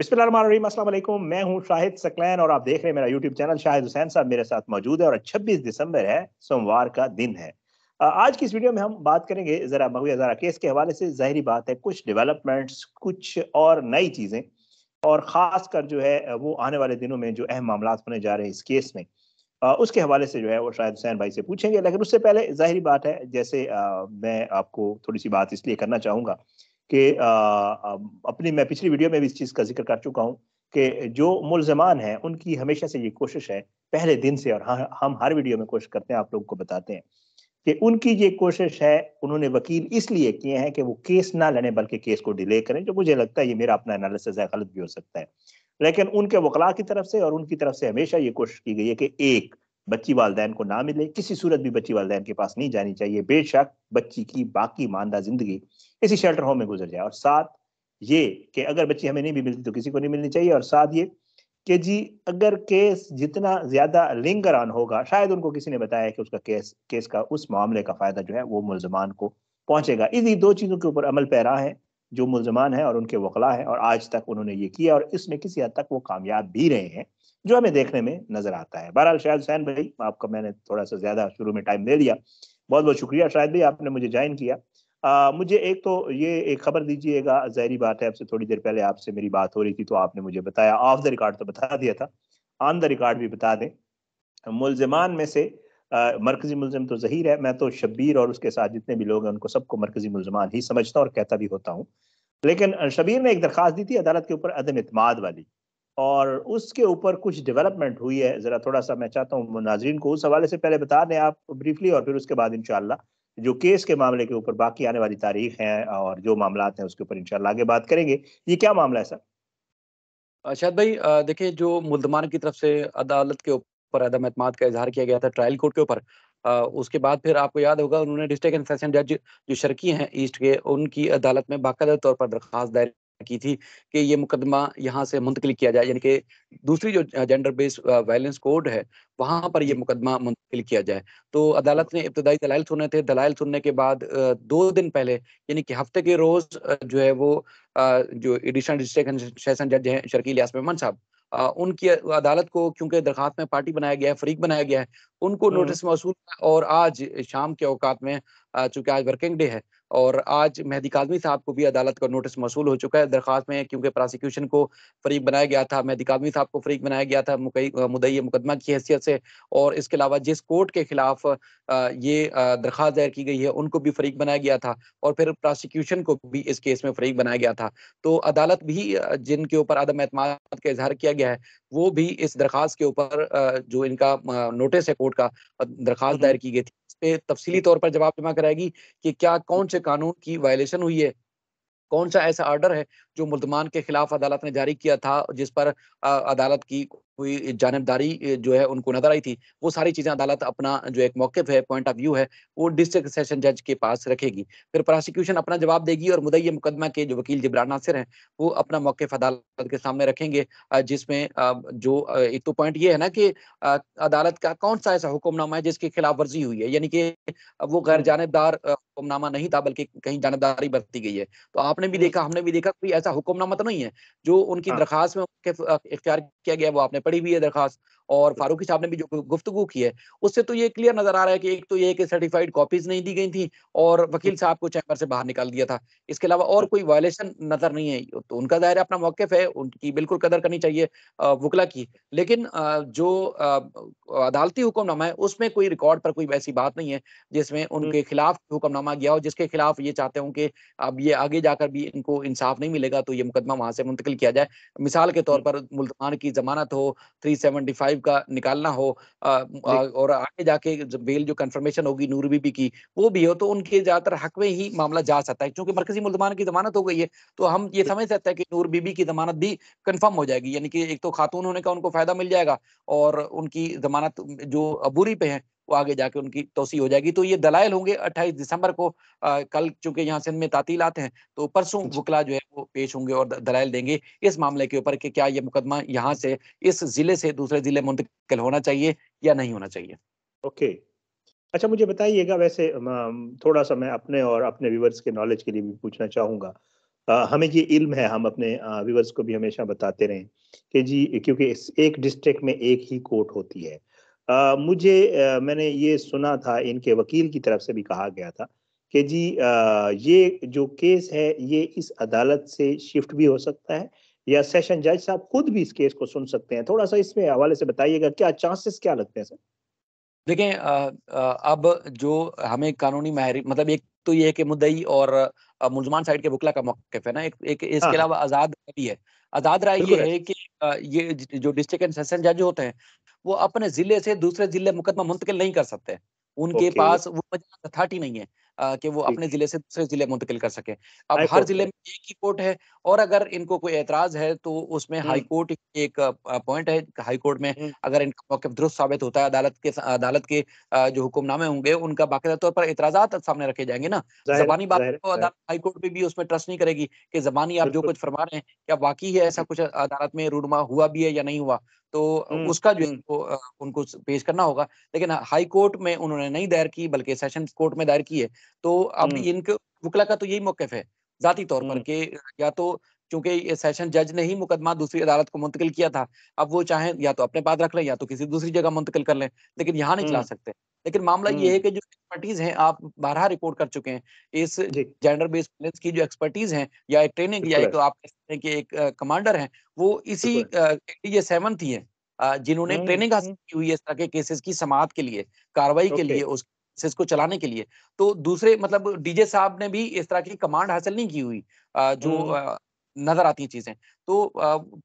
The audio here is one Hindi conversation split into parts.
बिस्मिल्लाहिर्रहमानिर्रहीम, अस्सलाम वालेकुम। मैं हूं शाहिद सकलैन और आप देख रहे हैं मेरा यूट्यूब चैनल। शाहिद हुसैन साहब मेरे साथ मौजूद है और 26 दिसंबर है, सोमवार का दिन है। आज की इस वीडियो में हम बात करेंगे जरा मगवी हज़ारा केस के हवाले से। ज़ाहिरी बात है कुछ डेवलपमेंट्स, कुछ और नई चीज़ें और ख़ासकर जो है वो आने वाले दिनों में जो अहम मामलात होने जा रहे हैं इस केस में, उसके हवाले से जो है वो शायद हुसैन भाई से पूछेंगे। लेकिन उससे पहले ज़ाहिरी बात है, जैसे मैं आपको थोड़ी-सी बात इसलिए करना चाहूँगा कि अपनी मैं पिछली वीडियो में भी इस चीज़ का ज़िक्र कर चुका हूँ कि जो मुल्ज़िमान हैं, उनकी हमेशा से ये कोशिश है, पहले दिन से, और हम हर वीडियो में कोशिश करते हैं, आप लोगों को बताते हैं कि उनकी ये कोशिश है, उन्होंने वकील इसलिए किए हैं कि वो केस ना लड़ें बल्कि केस को डिले करें, जो मुझे लगता है ये मेरा अपना एनालिसिस है, गलत भी हो सकता है। लेकिन उनके वकला की तरफ से और उनकी तरफ से हमेशा ये कोशिश की गई है कि एक, बच्ची वालिदैन को ना मिले, किसी सूरत भी बच्ची वालिदैन के पास नहीं जानी चाहिए, बेशक बच्ची की बाकी मानदा ज़िंदगी किसी शेल्टर होम में गुज़र जाए। और साथ ये कि अगर बच्ची हमें नहीं भी मिलती तो किसी को नहीं मिलनी चाहिए। और साथ ये कि जी, अगर केस जितना ज़्यादा लिंगर ऑन होगा, शायद उनको किसी ने बताया कि उसका केस केस का उस मामले का फ़ायदा जो है वो मुल्ज़िमान को पहुँचेगा। इन्हीं 2 चीज़ों के ऊपर अमल पैरा हैं, जो मुल्ज़िमान हैं और उनके वकला हैं, और आज तक उन्होंने ये किया और इसमें किसी हद तक वो कामयाब भी रहे हैं, जो हमें देखने में नज़र आता है। बहरहाल शायद हुसैन भाई, आपका मैंने थोड़ा-सा ज़्यादा शुरू में टाइम ले लिया। बहुत-बहुत शुक्रिया शायद भाई, आपने मुझे जॉइन किया। मुझे एक तो ये एक खबर दीजिएगा, ज़ाहिरी बात है, अब से थोड़ी देर पहले आपसे मेरी बात हो रही थी तो आपने मुझे बताया, ऑफ द रिकॉर्ड तो बता दिया था, ऑन द रिकॉर्ड भी बता दें। मुल्ज़िमान में से मरकज़ी मुल्ज़िम तो ज़हीर है, मैं तो शब्बीर और उसके साथ जितने भी लोग हैं उनको सबको मरकज़ी मुल्ज़िमान ही समझता हूँ और कहता भी होता हूँ। लेकिन शब्बीर ने एक दरख़्वास्त दी थी अदालत के ऊपर अदम इत्माद वाली, और उसके ऊपर कुछ डेवलपमेंट हुई है। ज़रा थोड़ा-सा मैं चाहता हूँ नाज़रीन को उस हवाले से पहले बता दें आप ब्रीफ़ली, और फिर उसके बाद इंशाअल्लाह जो केस के मामले के ऊपर बाकी आने वाली तारीख है और जो मामलात हैं उसके ऊपर इंशाअल्लाह आगे बात करेंगे। ये क्या मामला है सर? शायद भाई देखिए जो मुल्ज़मान की तरफ से अदालत के ऊपर अदम एतमाद का इज़हार किया गया था ट्रायल कोर्ट के ऊपर, उसके बाद फिर आपको याद होगा उन्होंने डिस्ट्रिक्ट एंड सेशन जज जो शर्की हैं ईस्ट के, उनकी अदालत में बाकायदा तौर पर दरख्वास्त दायर की थी कि ये मुकदमा यहाँ से मुंतकिल किया जाए, यानी कि दूसरी जो जेंडर बेस्ड वायलेंस कोड है, वहाँ पर ये जी। मुकदमा मुंतकिल किया जाए। तो अदालत ने इब्तदाई दलाइल सुने थे, दलाइल सुनने के बाद 2 दिन पहले, यानी कि हफ्ते के रोज़ जो है वो जो एडिशनल डिस्ट्रिक्ट एंड सेशन जज हैं शर्कील यास्मीन मेमन साहब, उनकी अदालत को क्योंकि दरखास्त में पार्टी बनाया गया है, फरीक बनाया गया है, उनको हुँ, नोटिस मौसूल हुआ और आज शाम के औकात में, चूँकि आज वर्किंग डे है और आज मेहदी काज़मी साहब को भी अदालत का नोटिस मौसूल हो चुका है दरखास्त में, क्योंकि प्रोसिक्यूशन को फरीक बनाया गया था, मेहदी काज़मी साहब को फरीक बनाया गया था मुद्दई मुकदमा की हैसियत से, और इसके अलावा जिस कोर्ट के खिलाफ ये दरखास्त दायर की गई है, उनको भी फरीक बनाया गया था और फिर प्रोसिक्यूशन को भी इस केस में फरीक बनाया गया था। तो अदालत भी जिनके ऊपर अदम एतमाद का इज़हार किया गया है, वो भी इस दरख़्वास्त के ऊपर जो इनका नोटिस है कोर्ट का, हुँ, दरख़्वास्त हुँ, दायर की गई थी, इस पे तफ़सीली तौर पर जवाब जमा कराएगी कि क्या कौन से कानून की वायलेशन हुई है, कौन-सा ऐसा ऑर्डर है जो मुल्ज़मान के खिलाफ अदालत ने जारी किया था, जिस पर अदालत की कोई जानिबदारी जो है उनको नज़र आई थी। वो सारी चीज़ें अदालत अपना जो एक मौक़िफ़ है, पॉइंट ऑफ व्यू है, वो डिस्ट्रिक्ट सेशन जज के पास रखेगी। फिर प्रोसिक्यूशन अपना जवाब देगी और मुद्दई मुकदमा के जो वकील जिब्रान नासिर हैं, वो अपना मौक़िफ़ अदालत के सामने रखेंगे, जिसमें एक तो पॉइंट ये है ना कि अदालत का कौन-सा ऐसा हुक्मनामा है जिसकी खिलाफ वर्ज़ी हुई है, यानी कि वो गैर हुँ, जानिबदार हुक्मनामा नहीं था बल्कि कहीं जानिबदारी बरती गई है। तो आपने भी हुँ, देखा, हमने भी देखा, कोई ऐसा हुक्मनामा तो नहीं है। जो उनकी हाँ, दरख़्वास्त में इख्तियार किया गया है, वो आपने पढ़ी भी है दरख़्वास्त, और हुँ, फ़ारूकी साहब ने भी जो गुफ्तगू की है, उससे तो ये क्लियर नज़र आ रहा है कि एक तो ये है कि सर्टिफ़ाइड कॉपीज़ नहीं दी गई थी और हुँ, वकील साहब को चैम्बर से बाहर निकाल दिया था। इसके अलावा और हुँ, कोई वायलेशन नज़र नहीं है। तो उनका ज़ाहिर है अपना मौक़िफ़ है, उनकी बिल्कुल कदर करनी चाहिए वुकला की। लेकिन जो अदालती हुक्मनामा है, उसमें कोई रिकॉर्ड पर कोई वैसी बात नहीं है, जिसमें हुँ, उनके खिलाफ हुक्मनामा गया हो, जिसके खिलाफ ये चाहते हों कि अब ये आगे जाकर भी इनको इंसाफ नहीं मिलेगा तो ये मुकदमा वहाँ से मुंतकिल किया जाए। मिसाल के तौर हुँ, पर मुल्ज़मान की ज़मानत हो, 375 का निकालना हो, जी, और आगे जाके ज बेल जो कन्फर्मेशन होगी नूर बीबी की, वो भी हो, तो उनके ज़्यादातर हक में ही मामला जा सकता है। क्योंकि मरकज़ी मुल्ज़मान की ज़मानत हो गई है, तो हम ये समझ सकते हैं कि नूर बीबी की ज़मानत भी कन्फर्म हो जाएगी। यानी कि एक तो खातून होने का उनको फ़ायदा मिल जाएगा और उनकी ज़मानत जो अबूरी पे है, वो आगे जाके उनकी तौसीह हो जाएगी। तो ये दलाइल होंगे 28 दिसंबर को, कल चूँकि यहाँ सिंध में तातीलात हैं, तो परसों जी, वुकला जो है वो पेश होंगे और द दलाइल देंगे इस मामले के ऊपर कि क्या ये मुकदमा यहाँ से, इस ज़िले से दूसरे ज़िले मुंतकिल होना चाहिए या नहीं होना चाहिए? ओके। अच्छा, मुझे बताइएगा वैसे थोड़ा-सा मैं अपने और अपने व्यूअर्स के नॉलेज के लिए भी पूछना चाहूँगा। हमें ये इल्म है, हम अपने व्यूअर्स को भी हमेशा बताते रहें कि जी, क्योंकि एक डिस्ट्रिक्ट में एक ही कोर्ट होती है। मैंने ये सुना था, इनके वकील की तरफ से भी कहा गया था कि जी ये जो केस है ये इस अदालत से शिफ्ट भी हो सकता है, या सेशन जज साहब खुद भी इस केस को सुन सकते हैं। थोड़ा सा इसमें हवाले से बताइएगा, क्या चांसेस क्या लगते हैं सर? देखें अब जो हमें कानूनी माहिर मतलब एक तो ये है कि मुद्दई और मुल्ज़मान साइड के वकील का मौक़िफ़ है ना, एक एक हाँ, इसके हाँ, अलावा आज़ाद भी है। आज़ाद राय ये बिल्कुल है। है कि ये जो डिस्ट्रिक्ट एंड सेशन जज होते हैं, वो अपने ज़िले से दूसरे ज़िले मुकदमा मुंतकिल नहीं कर सकते। उनके ओके, पास वो अथॉरिटी नहीं है कि वो अपने ठीक है। ज़िले से दूसरे ज़िले मुंतकिल कर सकें। अब हाई हर कोर्ट ज़िले करे। में एक ही कोर्ट है और अगर इनको कोई ऐतराज़ है तो उसमें हाई हुँ, कोर्ट एक पॉइंट है, हाई कोर्ट में हुँ, अगर इनका मौक़िफ़ दुरुस्त साबित होता है, अदालत के जो हुक्मनामे होंगे उनका बाकायदा तौर पर एतराज़ात सामने रखे जाएँगे ना। ज़ाहिर है, ज़बानी बात ज़ाहिर है, तो ज़ाहिर अदालत हाई कोर्ट में भी उसमें ट्रस्ट नहीं करेगी कि ज़बानी आप जो बिल्कुल। कुछ फरमा रहे हैं, क्या वाक़ई है ऐसा हुँ, कुछ अदालत में रूनुमा हुआ भी है या नहीं हुआ? तो हुँ, उसका जो है हुँ, वो उनको पेश करना होगा। लेकिन हाई कोर्ट में उन्होंने नहीं दायर की बल्कि सेशंस कोर्ट में दायर की है। तो अब हुँ, इनके वकील का तो यही मौक़िफ़ है, ज़ाती तौर पर हुँ, कि या तो चूँकि ये सेशन जज ने ही मुकदमा दूसरी अदालत को मुंतकिल किया था, अब वो चाहें या तो अपने पास रख लें या तो किसी दूसरी जगह मुंतकिल कर लें, लेकिन यहाँ नहीं चला हुँ, सकते। लेकिन मामला ये है हुँ, कि जो एक्सपर्टीज़ हैं, आप बारहा रिपोर्ट कर चुके हैं। इस जी, जेंडर बेस्ड वायलेंस की जो एक्सपर्टीज़ हैं या एक ट्रेनिंग या बिल्कुल है, एक आप कह सकते हैं कि एक कमांडर हैं, वो इसी बिल्कुल है। एडीजे 7 ही हैं जिन्होंने हुँ, ट्रेनिंग हासिल हुँ, की हुई है इस तरह के केसेज़ की समाअत के लिए, कार्रवाई के ओके, लिए, उस केसेज़ को चलाने के लिए। तो दूसरे मतलब डीजे साहब ने भी इस तरह की कमांड हासिल नहीं की हुई जो हुँ, नज़र आती हैं चीज़ें। तो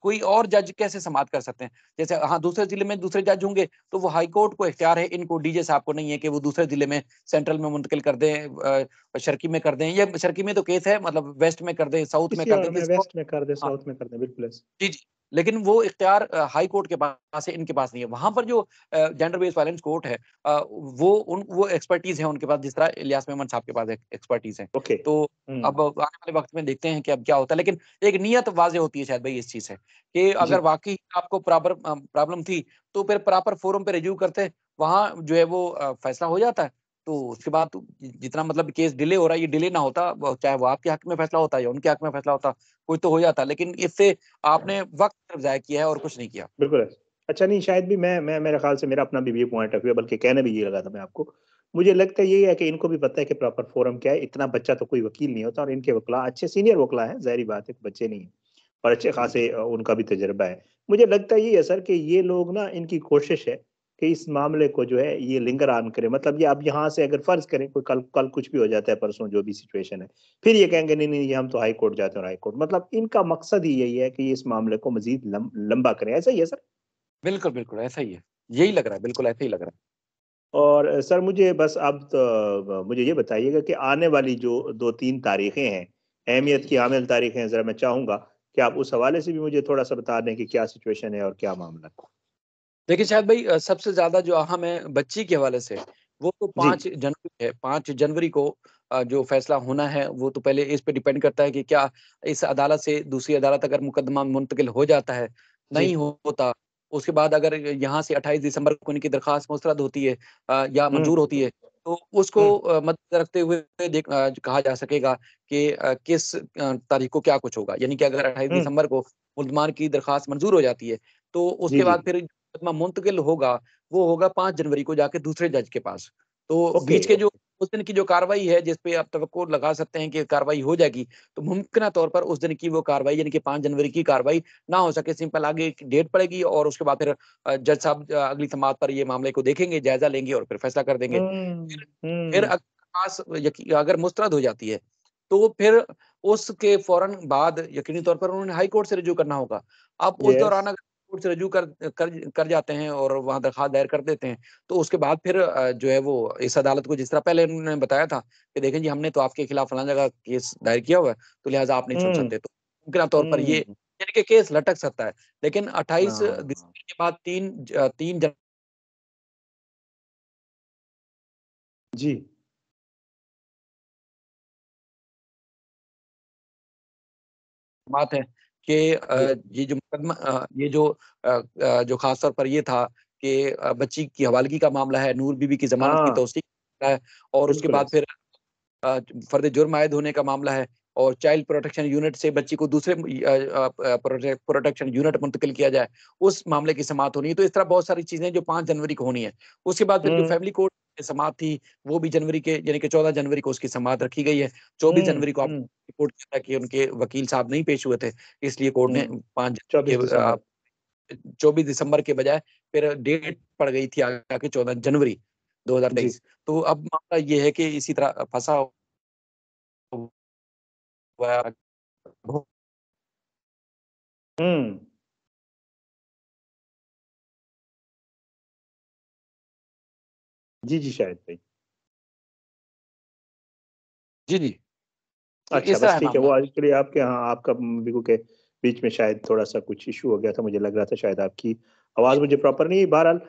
कोई और जज कैसे समाअत कर सकते हैं? जैसे हाँ, दूसरे ज़िले में दूसरे जज होंगे, तो वो हाई कोर्ट को इख्तियार है, इनको डीजे साहब को नहीं है कि वो दूसरे ज़िले में सेंट्रल में मुंतकिल कर दें शर्की में कर दें या शर्की में तो केस है मतलब वेस्ट में कर दें, साउथ में किसी कर और दें, में, किसी और वेस्ट में कर दें, हाँ। साउथ में कर दें, बिल्कुल ऐसे। जी, जी। लेकिन वो इख्तियार हाई कोर्ट के पास है, इनके पास नहीं है। वहाँ पर जो जेंडर बेस्ड वायलेंस कोर्ट है वो एक्सपर्टीज़ है उनके पास जिस तरह इलियास मेमन साहब के पास एक एक्सपर्टीज़ है। ओके, तो हुँ, अब आने वाले वक़्त में देखते हैं कि अब क्या होता है। लेकिन एक नियत वाज़ेह होती है शायद भई इस चीज़ से कि अगर जी, वाक़ई आपको प्रॉब्लम थी तो फिर प्रॉपर फोरम पे रिव्यू करते, वहाँ जो है वो फैसला हो जाता है। तो उसके बाद तो जितना मतलब केस डिले हो रहा है, ये डिले ना होता, चाहे वो आपके हक में फैसला होता या उनके हक में फैसला होता, कोई तो हो जाता। लेकिन इससे आपने वक़्त सिर्फ़ ज़ाया किया है और कुछ नहीं किया। बिल्कुल ऐसे। अच्छा, नहीं, शायद भी मैं मेरे ख़्याल से मेरा अपना भी ये पॉइंट ऑफ व्यू है, बल्कि कहने भी ये लगा था मैं आपको। मुझे लगता है यही है कि इनको भी पता है कि प्रॉपर फोरम क्या है, इतना बच्चा तो कोई वकील नहीं होता, और इनके वकील अच्छे सीनियर वकील हैं, ज़ाहिर-सी बात है, बच्चे नहीं हैं। और अच्छे खासे उनका भी तजुर्बा है। मुझे लगता है ये है सर कि ये लोग ना, इनकी कोशिश है कि इस मामले को जो है ये लिंगर ऑन करे। मतलब ये अब यहाँ से अगर फ़र्ज़ करें कोई कल कल कुछ भी हो जाता है, परसों जो भी सिचुएशन है, फिर ये कहेंगे नहीं, नहीं, ये हम तो हाई कोर्ट जाते हैं, और हाई कोर्ट मतलब इनका मकसद ही यही है कि ये इस मामले को मज़ीद लंबा करें। ऐसा ही है सर? बिल्कुल, बिल्कुल, ऐसा ही है। यही लग रहा है, बिल्कुल ऐसा ही लग रहा है। और सर मुझे बस अब तो मुझे ये बताइएगा कि आने वाली जो 2-3 तारीखें हैं, अहमियत की हामिल तारीखें हैं, ज़रा मैं चाहूँगा कि आप उस हवाले से भी मुझे थोड़ा-सा बता दें कि क्या सिचुएशन है और क्या मामला है? देखिए शायद भाई सबसे ज़्यादा जो अहम है बच्ची के हवाले से, वो तो जी। 5 जनवरी है। 5 जनवरी को जो फैसला होना है, वो तो पहले इस पे डिपेंड करता है कि क्या इस अदालत से दूसरी अदालत अगर मुकदमा मुंतकिल हो जाता है, जी। नहीं होता, उसके बाद अगर यहाँ से 28 दिसंबर को इनकी दरख़्वास्त मुस्तरद होती है या हुँ, मंज़ूर होती है, तो हुँ, उसको मद्देनज़र रखते हुए कहा जा सकेगा कि किस तारीख को क्या कुछ होगा। यानी कि अगर 28 हुँ। दिसंबर को मुल्ज़मान की दरख़्वास्त मंज़ूर हो जाती है, तो जी, उसके जी। बाद फिर मुकदमा मुंतकिल होगा, वो होगा 5 जनवरी को जाके दूसरे जज के पास। तो ओके, बीच के जो ओके। उस दिन की जो कार्रवाई है, जिस पे आप तवक्को लगा सकते हैं कि कार्रवाई हो जाएगी, तो मुमकिना तौर पर उस दिन की वो कार्रवाई यानी कि 5 जनवरी की कार्रवाई ना हो सके। सिंपल आगे एक डेट पड़ेगी और उसके बाद फिर जज साहब अगली समाअत पर ये मामले को देखेंगे, जायज़ा लेंगे और फिर फैसला कर देंगे। हुँ, फिर हुँ। अगर मुस्तरद हो जाती है, तो फिर उसके फ़ौरन बाद यकीनी तौर पर उन्होंने हाई कोर्ट से रिन्यू करना होगा। अब उस येस। दौरान अगर कोर्ट से रिन्यू कर जाते हैं और वहाँ दरख़्वास्त दायर कर देते हैं, तो उसके बाद फिर जो है वो इस अदालत को जिस तरह पहले उन्होंने बताया था कि देखें जी हमने तो आपके खिलाफ फलाँ जगह केस दायर किया हुआ है, तो लिहाज़ा आप नहीं सुन हुँ, सकते। तो मुमकिना तौर पर ये हुँ। यानी कि केस लटक सकता है। लेकिन 28 हाँ। दिसंबर के बाद 3 जन जी। बात है कि जी। जो ख़ास तौर पर ये था कि बच्ची की हवालगी का मामला है, नूर बीबी की ज़मानत की हाँ, तौसीक़ है और उसके बिल्कुल बाद ऐसे। फिर अ, फ़र्द जुर्म आयद होने का मामला है और चाइल्ड प्रोटेक्शन यूनिट से बच्ची को दूसरे प्रोटेक्शन यूनिट मुंतकिल किया जाए, उस मामले की समाअत होनी है। तो इस तरह बहुत सारी चीजें जो 5 जनवरी को होनी है। उसके बाद फिर जो फैमिली कोर्ट समाअत थी, वो भी जनवरी के यानी कि 14 जनवरी को उसकी समाअत रखी गई है। 24 जनवरी को आप रिपोर्ट किया कि उनके वकील साहब नहीं पेश हुए थे, इसलिए कोर्ट ने 5 24 दिसंबर के बजाय फिर डेट पड़ गई थी आगे 14 जनवरी 2023। तो अब मामला ये है कि इसी तरह फंसा हुआ जी, शाहिद भाई। जी। तो अच्छा, इस तरह बस है ठीक है। वो मामला। एक्चुअली आपके यहाँ आपका बिगू के बीच में शायद थोड़ा-सा कुछ इश्यू हो गया था, मुझे लग रहा था शायद आपकी आवाज़ मुझे प्रॉपर नहीं। बहरहाल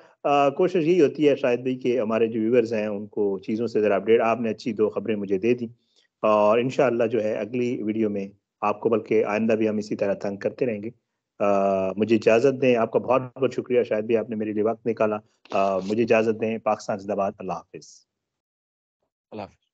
कोशिश यही होती है शायद भाई कि हमारे जो व्यूअर्स हैं उनको चीज़ों से ज़रा अपडेट, आपने अच्छी 2 खबरें मुझे दे दी और इंशाअल्लाह जो है अगली वीडियो में आपको, बल्कि आइंदा भी हम इसी तरह तंग करते रहेंगे। मुझे इजाज़त दें। आपका बहुत-बहुत शुक्रिया शायद भी, आपने मेरे लिए वक़्त निकाला। मुझे इजाज़त दें। पाकिस्तान ज़िंदाबाद। अल्लाह हाफ़िज़। अल्लाह हाफ़िज़।